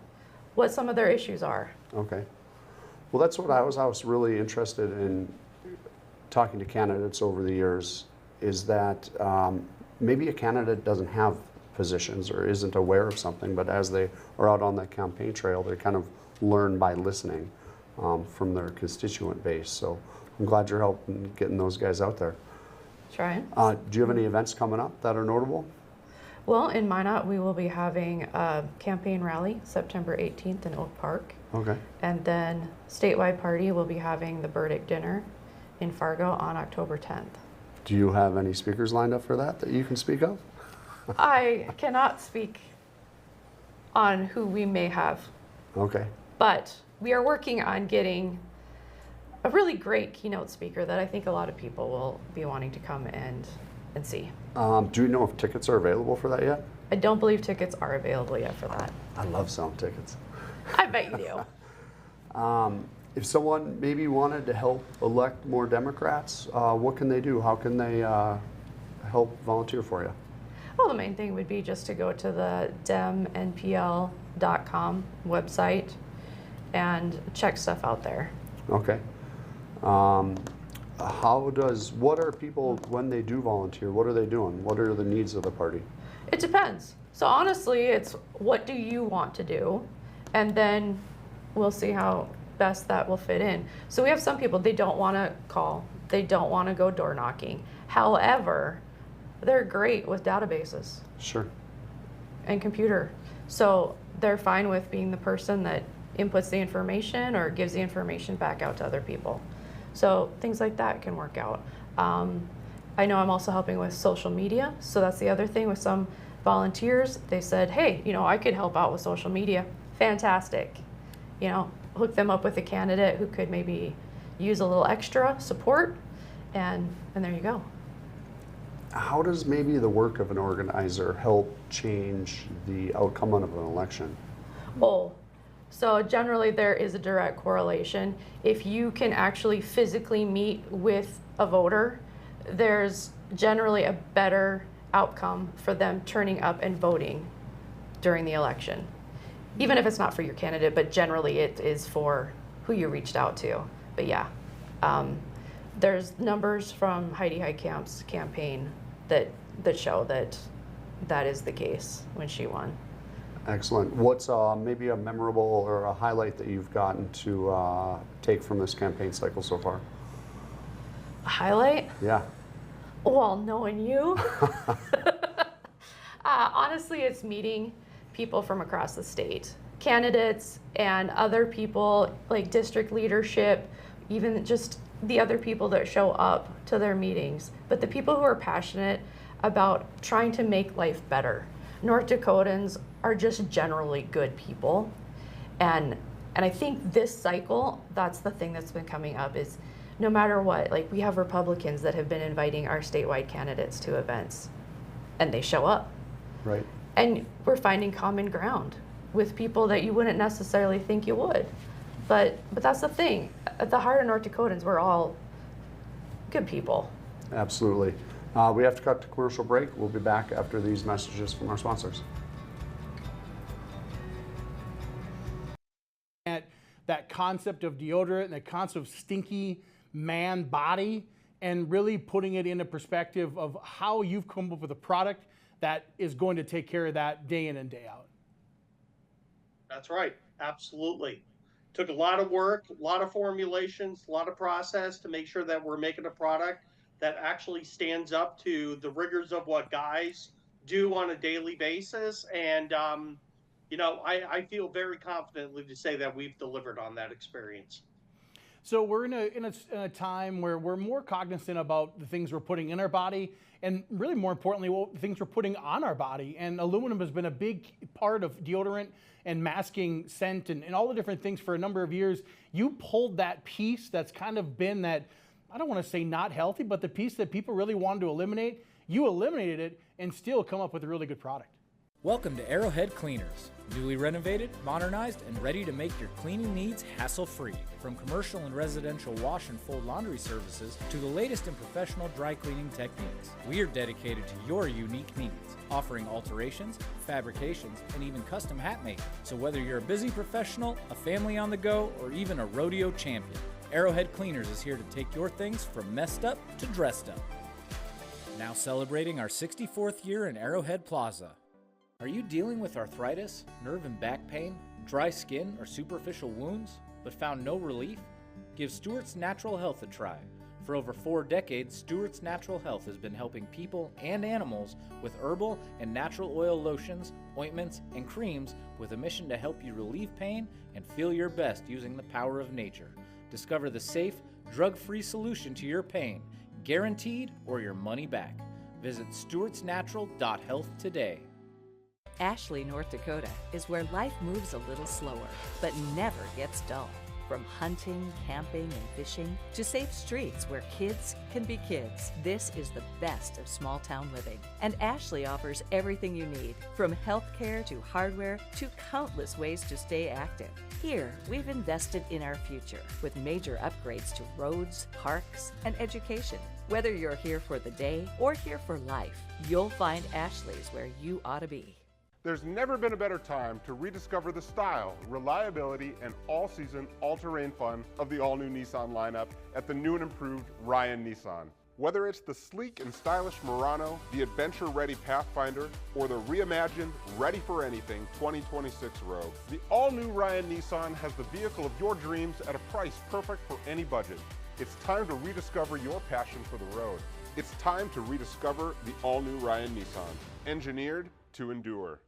what some of their issues are. Okay. Well, that's what I was really interested in talking to candidates over the years, is that maybe a candidate doesn't have positions or isn't aware of something, but as they are out on the campaign trail, they kind of learn by listening from their constituent base. So I'm glad you're helping getting those guys out there. Trying. Do you have any events coming up that are notable? Well, in Minot, we will be having a campaign rally September 18th in Oak Park. Okay. And then statewide party will be having the Burdick dinner in Fargo on October 10th. Do you have any speakers lined up for that you can speak of? I cannot speak on who we may have, Okay. but we are working on getting a really great keynote speaker that I think a lot of people will be wanting to come and see. Do you know if tickets are available for that yet? I don't believe tickets are available yet for that. I love selling tickets. I bet you do. If someone maybe wanted to help elect more Democrats, what can they do? How can they help volunteer for you? Well, the main thing would be just to go to the demnpl.com website and check stuff out there. Okay. What are people, when they do volunteer, what are they doing? What are the needs of the party? It depends. So honestly, it's what do you want to do? And then we'll see how best that will fit in. So we have some people, they don't want to call. They don't want to go door knocking. However, they're great with databases. Sure. And computer. So they're fine with being the person that inputs the information or gives the information back out to other people. So things like that can work out. I know I'm also helping with social media. So that's the other thing with some volunteers. They said, hey, I could help out with social media. Fantastic. Hook them up with a candidate who could maybe use a little extra support, and there you go. How does maybe the work of an organizer help change the outcome of an election? So generally there is a direct correlation. If you can actually physically meet with a voter, there's generally a better outcome for them turning up and voting during the election. Even if it's not for your candidate, but generally it is for who you reached out to. But yeah, there's numbers from Heidi Heitkamp's campaign that show that is the case when she won. Excellent. What's maybe a memorable or a highlight that you've gotten to take from this campaign cycle so far? A highlight? Yeah. Well, knowing you. Honestly, it's meeting people from across the state, candidates and other people like district leadership, even just the other people that show up to their meetings, but the people who are passionate about trying to make life better. North Dakotans are just generally good people. And I think this cycle, that's the thing that's been coming up is no matter what, like we have Republicans that have been inviting our statewide candidates to events and they show up. Right. And we're finding common ground with people that you wouldn't necessarily think you would. But that's the thing. At the heart of North Dakotans, we're all good people. Absolutely. We have to cut to commercial break. We'll be back after these messages from our sponsors. That concept of deodorant and the concept of stinky man body, and really putting it into perspective of how you've come up with a product that is going to take care of that day in and day out. That's right. Absolutely. Took a lot of work, a lot of formulations, a lot of process to make sure that we're making a product that actually stands up to the rigors of what guys do on a daily basis. And, I feel very confidently to say that we've delivered on that experience. So we're in a time where we're more cognizant about the things we're putting in our body, and really more importantly, the things we're putting on our body. And aluminum has been a big part of deodorant and masking scent and all the different things for a number of years. You pulled that piece that's kind of been that, I don't want to say not healthy, but the piece that people really wanted to eliminate. You eliminated it and still come up with a really good product. Welcome to Arrowhead Cleaners. Newly renovated, modernized, and ready to make your cleaning needs hassle-free. From commercial and residential wash and fold laundry services to the latest in professional dry cleaning techniques, we are dedicated to your unique needs, offering alterations, fabrications, and even custom hat making. So whether you're a busy professional, a family on the go, or even a rodeo champion, Arrowhead Cleaners is here to take your things from messed up to dressed up. Now celebrating our 64th year in Arrowhead Plaza. Are you dealing with arthritis, nerve and back pain, dry skin, or superficial wounds, but found no relief? Give Stewart's Natural Health a try. For over 4 decades, Stewart's Natural Health has been helping people and animals with herbal and natural oil lotions, ointments, and creams with a mission to help you relieve pain and feel your best using the power of nature. Discover the safe, drug-free solution to your pain, guaranteed or your money back. Visit stewartsnatural.health today. Ashley, North Dakota is where life moves a little slower, but never gets dull. From hunting, camping, and fishing to safe streets where kids can be kids, this is the best of small town living. And Ashley offers everything you need, from healthcare to hardware to countless ways to stay active. Here, we've invested in our future with major upgrades to roads, parks, and education. Whether you're here for the day or here for life, you'll find Ashley's where you ought to be. There's never been a better time to rediscover the style, reliability, and all-season, all-terrain fun of the all-new Nissan lineup at the new and improved Ryan Nissan. Whether it's the sleek and stylish Murano, the adventure-ready Pathfinder, or the reimagined, ready-for-anything 2026 Rogue, the all-new Ryan Nissan has the vehicle of your dreams at a price perfect for any budget. It's time to rediscover your passion for the road. It's time to rediscover the all-new Ryan Nissan, engineered to endure.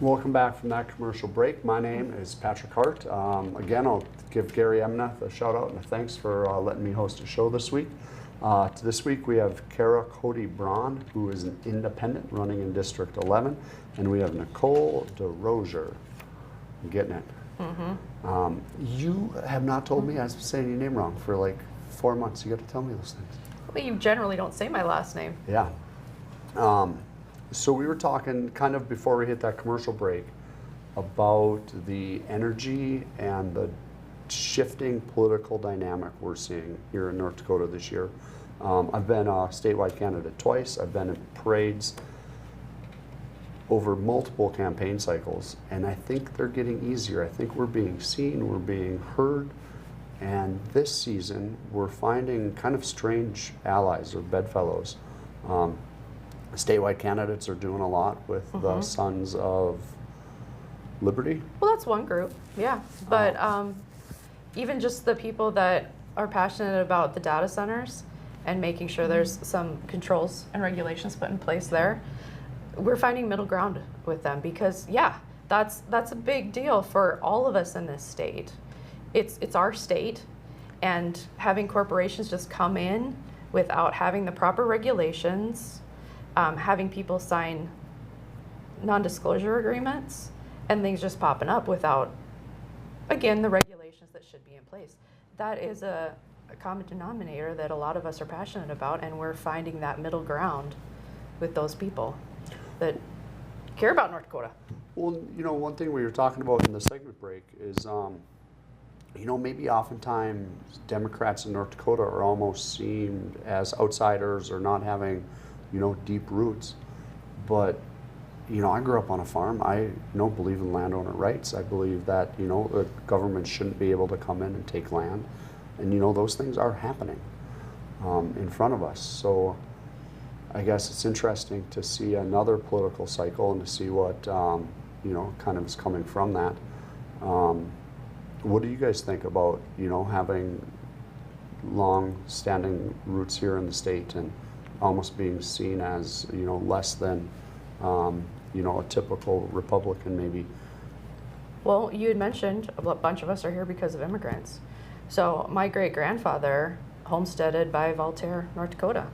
Welcome back from that commercial break. My name is Patrick Hart. Again, I'll give Gary Emnath a shout out and a thanks for letting me host a show this week. This week we have Kara Cody Braun, who is an independent running in District 11, and we have Nicole DeRozier. I'm getting it. Mm-hmm. You have not told me I was saying your name wrong for like 4 months. You got to tell me those things. Well, you generally don't say my last name. Yeah. So we were talking kind of before we hit that commercial break about the energy and the shifting political dynamic we're seeing here in North Dakota this year. I've been a statewide candidate twice. I've been in parades over multiple campaign cycles, and I think they're getting easier. I think we're being seen, we're being heard, and this season we're finding kind of strange allies or bedfellows. Statewide candidates are doing a lot with the Sons of Liberty. Well, that's one group, yeah. But even just the people that are passionate about the data centers and making sure there's some controls and regulations put in place there, we're finding middle ground with them because, yeah, that's a big deal for all of us in this state. It's our state, and having corporations just come in without having the proper regulations, having people sign non-disclosure agreements, and things just popping up without, again, the regulations that should be in place. That is a common denominator that a lot of us are passionate about, and we're finding that middle ground with those people that care about North Dakota. Well, you know, one thing we were talking about in the segment break is, you know, maybe oftentimes Democrats in North Dakota are almost seen as outsiders or not having, you know, deep roots. But, you know, I grew up on a farm. I, you know, believe in landowner rights. I believe that, you know, the government shouldn't be able to come in and take land. And, you know, those things are happening in front of us. So I guess it's interesting to see another political cycle and to see what, you know, kind of is coming from that. What do you guys think about, you know, having long-standing roots here in the state and almost being seen as, you know, less than, you know, a typical Republican maybe? Well, you had mentioned a bunch of us are here because of immigrants. So my great-grandfather homesteaded by Voltaire, North Dakota.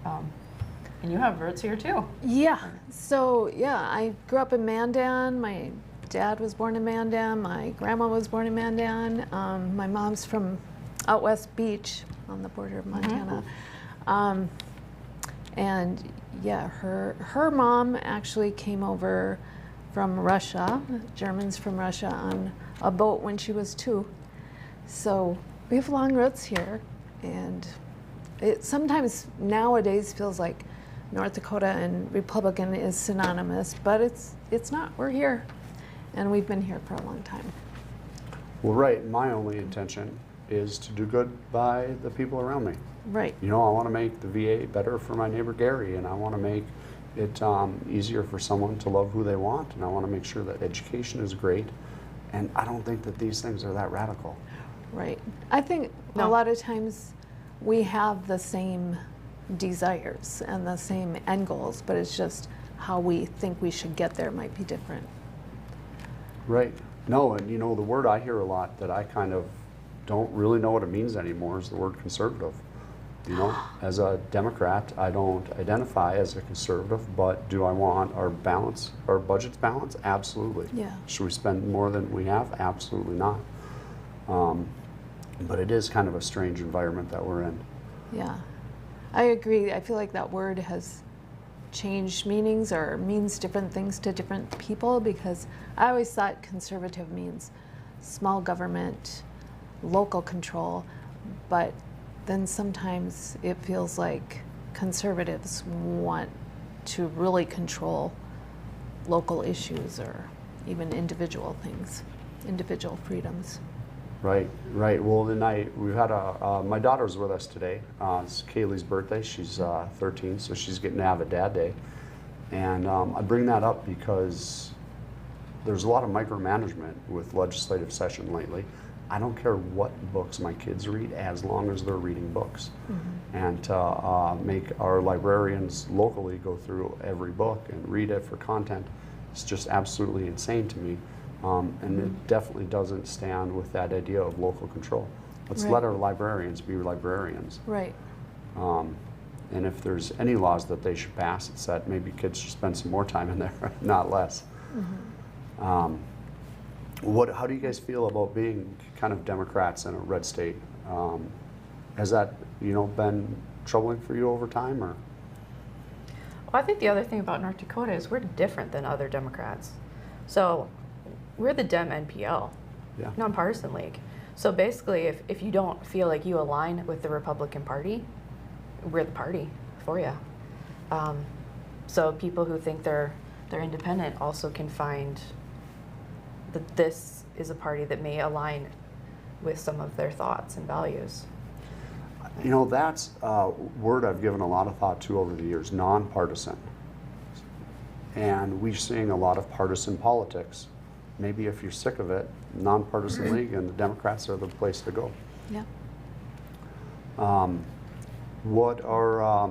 And you have roots here too. Yeah, so yeah, I grew up in Mandan. My dad was born in Mandan. My grandma was born in Mandan. My mom's from out West Beach on the border of Montana. And yeah, her mom actually came over from Russia, Germans from Russia, on a boat when she was 2. So we have long roots here, and it sometimes nowadays feels like North Dakota and Republican is synonymous, but it's not. We're here, and we've been here for a long time. Well, right, my only intention is to do good by the people around me. Right. You know, I want to make the VA better for my neighbor Gary, and I want to make, it easier for someone to love who they want, and I want to make sure that education is great. And I don't think that these things are that radical. Right. I think a lot of times we have the same desires and the same end goals, but it's just how we think we should get there might be different. Right. No, and you know, the word I hear a lot that I kind of don't really know what it means anymore is the word conservative. You know, as a Democrat, I don't identify as a conservative, but do I want our budgets balanced? Absolutely. Yeah. Should we spend more than we have? Absolutely not. But it is kind of a strange environment that we're in. Yeah, I agree. I feel like that word has changed meanings or means different things to different people, because I always thought conservative means small government, local control, but then sometimes it feels like conservatives want to really control local issues or even individual things, individual freedoms. Right, right. Well, we've had my daughter's with us today. It's Kaylee's birthday. She's 13, so she's getting to have a dad day. And I bring that up because there's a lot of micromanagement with legislative session lately. I don't care what books my kids read as long as they're reading books. Mm-hmm. And to make our librarians locally go through every book and read it for content, it's just absolutely insane to me. And it definitely doesn't stand with that idea of local control. Let's let our librarians be librarians. Right. And if there's any laws that they should pass, it's that maybe kids should spend some more time in there, not less. Mm-hmm. How do you guys feel about being kind of Democrats in a red state? Has that, been troubling for you over time, or? Well, I think the other thing about North Dakota is we're different than other Democrats. So we're the Dem NPL, nonpartisan league. So basically, if you don't feel like you align with the Republican Party, we're the party for you. So people who think they're independent also can find that this is a party that may align with some of their thoughts and values. That's a word I've given a lot of thought to over the years, nonpartisan. And we're seeing a lot of partisan politics. Maybe if you're sick of it, nonpartisan league and the Democrats are the place to go. Yeah. What are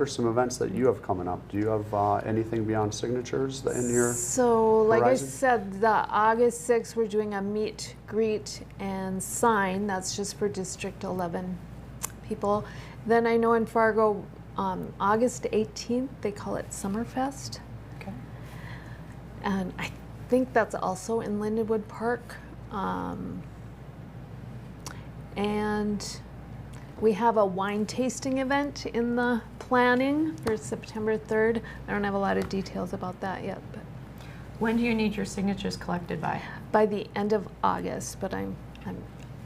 some events that you have coming up? Do you have anything beyond signatures in your So, like horizon? I said, the August 6th, we're doing a meet, greet, and sign. That's just for District 11 people. Then I know in Fargo, August 18th, they call it Summerfest. Okay. And I think that's also in Lindenwood Park. And we have a wine tasting event in the planning for September 3rd. I don't have a lot of details about that yet, but when do you need your signatures collected by? By the end of August, but I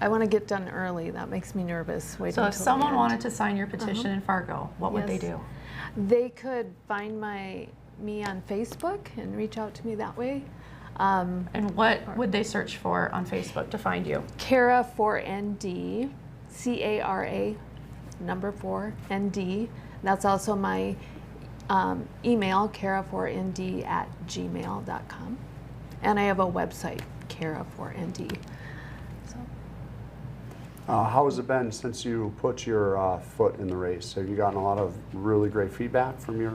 want to get done early. That makes me nervous. So if someone wanted to sign your petition in Fargo, what would they do? They could find me on Facebook and reach out to me that way. And what would they search for on Facebook to find you? Cara4ND, CARA, number 4ND. That's also my email, cara4nd@gmail.com. And I have a website, Cara4ND. How has it been since you put your foot in the race? Have you gotten a lot of really great feedback from your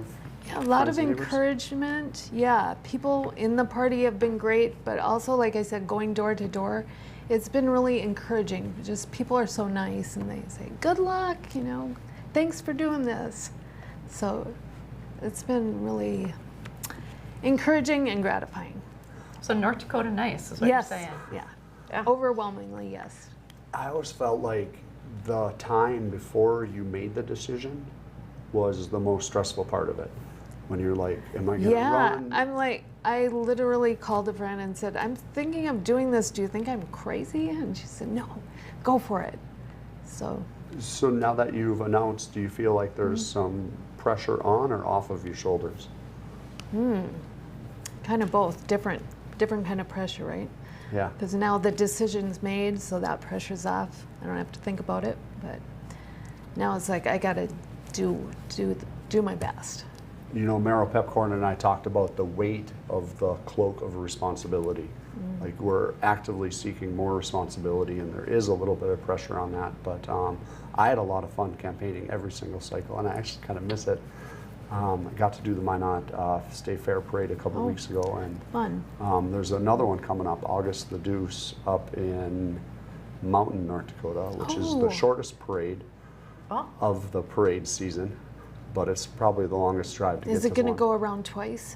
a lot of friends and neighbors? encouragement. Yeah, people in the party have been great, but also, like I said, going door to door, it's been really encouraging. Just people are so nice, and they say, good luck, thanks for doing this. So it's been really encouraging and gratifying. So North Dakota nice is what you're saying. Yeah. Overwhelmingly, yes. I always felt like the time before you made the decision was the most stressful part of it. When you're like, am I gonna run? I'm like, I literally called a friend and said, I'm thinking of doing this. Do you think I'm crazy? And she said, no, go for it. So now that you've announced, do you feel like there's some pressure on or off of your shoulders? Kind of both, different kind of pressure, right? Yeah. Because now the decision's made, so that pressure's off. I don't have to think about it, but now it's like I gotta do my best. You know, Meryl Pepcorn and I talked about the weight of the cloak of responsibility. Like, we're actively seeking more responsibility, and there is a little bit of pressure on that. But I had a lot of fun campaigning every single cycle, and I actually kind of miss it. I got to do the Minot State Fair Parade a couple weeks ago, and fun. There's another one coming up, August the Deuce, up in Mountain, North Dakota, which is the shortest parade of the parade season, but it's probably the longest drive to get to Is it going to go around twice?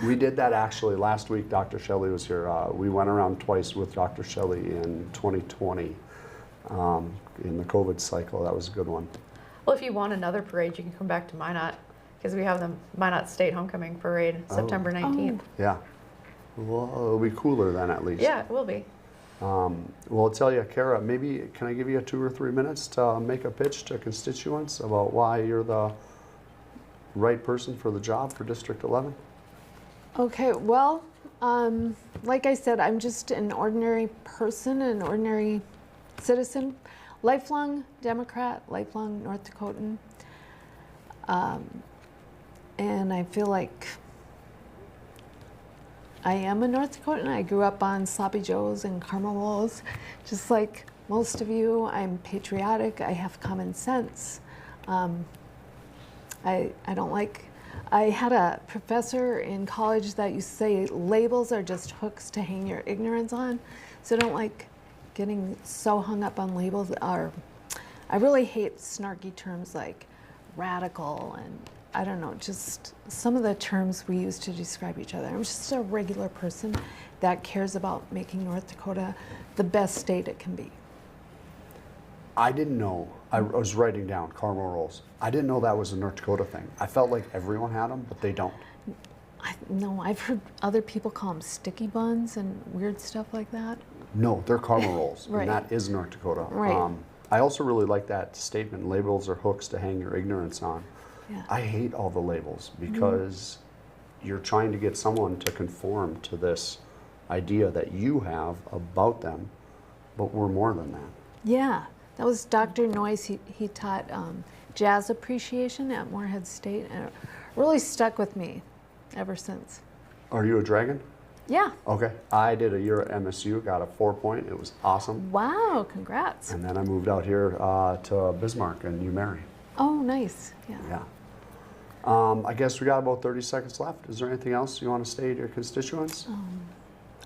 We did that actually last week. Dr. Shelley was here. We went around twice with Dr. Shelley in 2020 in the COVID cycle. That was a good one. Well, if you want another parade, you can come back to Minot, because we have the Minot State Homecoming Parade, September 19th. Yeah. Well, it'll be cooler then, at least. Yeah, it will be. Well, I'll tell you, Kara, maybe can I give you 2 or 3 minutes to make a pitch to constituents about why you're the right person for the job for District 11? Okay, well, like I said, I'm just an ordinary person, an ordinary citizen, lifelong Democrat, lifelong North Dakotan. And I feel like I am a North Dakotan. I grew up on Sloppy Joes and caramel rolls. Just like most of you, I'm patriotic. I have common sense. I don't like, I had a professor in college that used to say labels are just hooks to hang your ignorance on. So I don't like getting so hung up on labels. I really hate snarky terms like radical and I don't know, just some of the terms we use to describe each other. I'm just a regular person that cares about making North Dakota the best state it can be. I didn't know. I was writing down caramel rolls. I didn't know that was a North Dakota thing. I felt like everyone had them, but they don't. No, I've heard other people call them sticky buns and weird stuff like that. No, they're caramel rolls, Right. and that is North Dakota. Right. I also really like that statement, labels are hooks to hang your ignorance on. Yeah. I hate all the labels because you're trying to get someone to conform to this idea that you have about them, but we're more than that. Yeah, that was Dr. Noyes. He taught jazz appreciation at Moorhead State, and it really stuck with me ever since. Are you a dragon? Yeah. Okay. I did a year at MSU, got a 4-point. It was awesome. Wow, congrats. And then I moved out here to Bismarck and UMary. Oh, nice. Yeah. Yeah. I guess we got about 30 seconds left. Is there anything else you want to say to your constituents?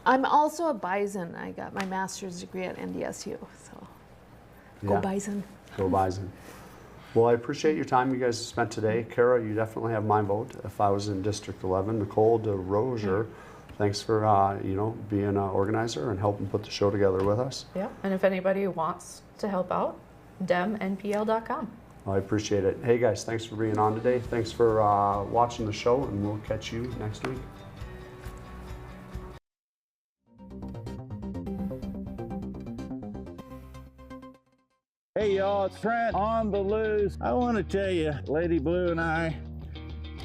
I'm also a Bison. I got my master's degree at NDSU, so go Yeah. Bison. Go Bison. Well, I appreciate your time you guys spent today. Kara, you definitely have my vote if I was in District 11. Nicole DeRozier, thanks for being an organizer and helping put the show together with us. Yeah, and if anybody wants to help out, demnpl.com. I appreciate it. Hey guys, thanks for being on today. Thanks for watching the show, and we'll catch you next week. Hey y'all, it's Trent on the loose. I want to tell you, Lady Blue and I,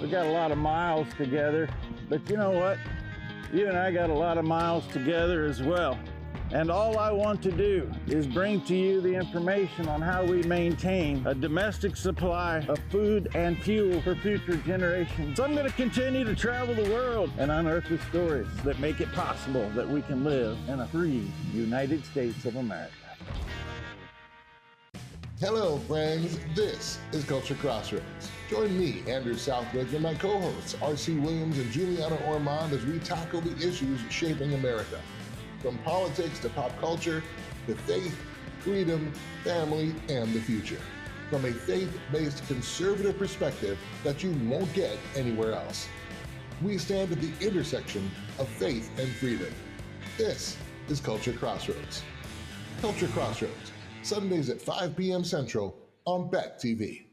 we got a lot of miles together, but you know what? You and I got a lot of miles together as well. And all I want to do is bring to you the information on how we maintain a domestic supply of food and fuel for future generations. So I'm going to continue to travel the world and unearth the stories that make it possible that we can live in a free United States of America. Hello, friends. This is Culture Crossroads. Join me, Andrew Southwick, and my co-hosts, R.C. Williams and Juliana Ormond, as we tackle the issues shaping America. From politics to pop culture, to faith, freedom, family, and the future. From a faith-based conservative perspective that you won't get anywhere else. We stand at the intersection of faith and freedom. This is Culture Crossroads. Culture Crossroads, Sundays at 5 p.m. Central on BET TV.